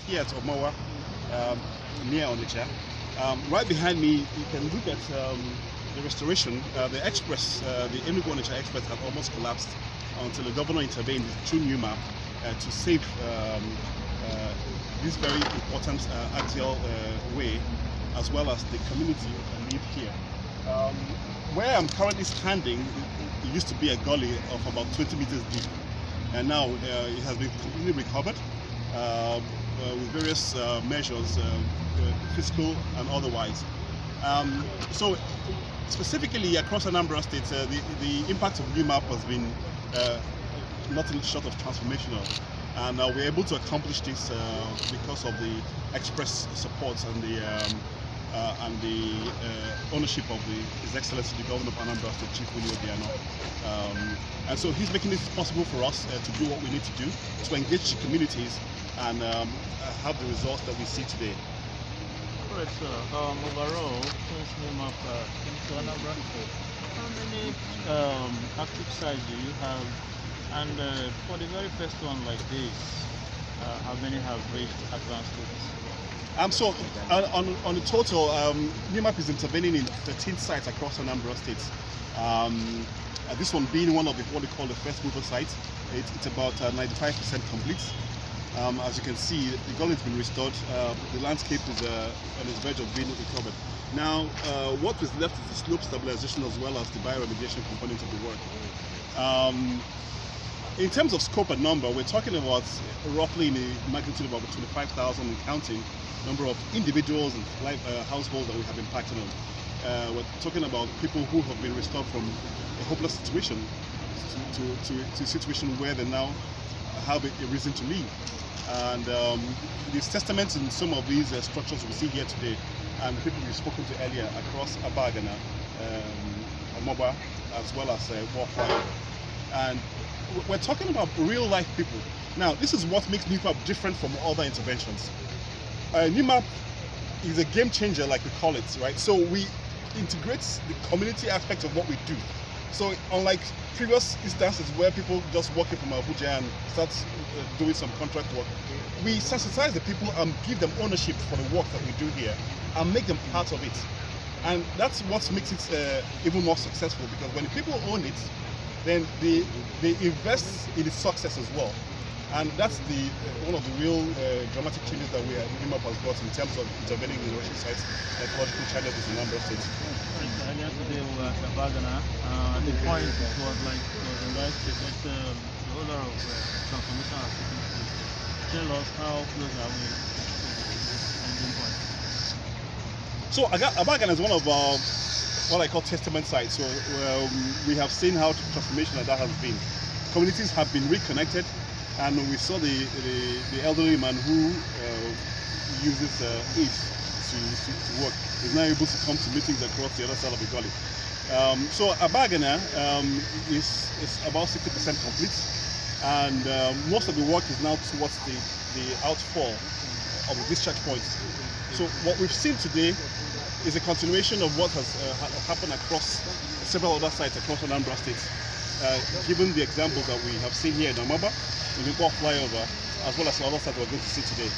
here at Omowa, near Onitsha. Right behind me, you can look at the restoration. The express, the Enugu Onitsha Express, had almost collapsed until the governor intervened through new map to save this very important axial way, as well as the community who live here. Where I'm currently standing, it used to be a gully of about 20 meters deep, and now it has been completely recovered with various measures, fiscal and otherwise. So specifically across Anambra State, the impact of new map has been nothing short of transformational, and we're able to accomplish this because of the express support and the ownership of His Excellency the Governor of Anambra State, Chief Willie Obiano. And so he's making it possible for us to do what we need to do to engage the communities and have the results that we see today. All right, sir. Overall, since NEMAP came to Anambra State, how many active sites do you have? And for the very first one like this, how many have reached advanced status? So on the total, NEMAP is intervening in 13 sites across Anambra State. This one being one of what we call the first mover sites. It's about 95% complete. As you can see, the gully has been restored. The landscape is on its verge of being recovered. Now, what is left is the slope stabilization as well as the bioremediation component of the work. In terms of scope and number, we're talking about roughly in the magnitude of about 25,000 and counting number of individuals and households that we have impacted on. We're talking about people who have been restored from a hopeless situation to a situation where they now have a reason to live. And there's testament in some of these structures we see here today, and the people we've spoken to earlier across Abagana, Amoba, as well as Warfly. And we're talking about real life people. Now, this is what makes NEMAP different from other interventions. NEMAP is a game changer, like we call it, right? So we integrate the community aspect of what we do. So unlike previous instances where people just working from Abuja and start doing some contract work, we sensitize the people and give them ownership for the work that we do here and make them part of it. And that's what makes it even more successful, because when the people own it, then they invest in its success as well. And that's one of the real dramatic changes that NEMAP has brought in terms of intervening in the Russian sites, ecological challenges in a number of states. Earlier today we were at Abagana. At the point it was like in that state, but the whole lot of transformation has taken place. Tell us how close are we to this ending point? So Abagana is one of our what I call testament sites. So we have seen how transformational that has been. Communities have been reconnected, and we saw the elderly man who uses AIDS to work is now able to come to meetings across the other side of the gully. So Abagana is about 60% complete, and most of the work is now towards the outfall of the discharge points. So what we've seen today is a continuation of what has happened across several other sites across Anambra State, given the examples that we have seen here in Amaba, in the Flyover, as well as other sites we're going to see today.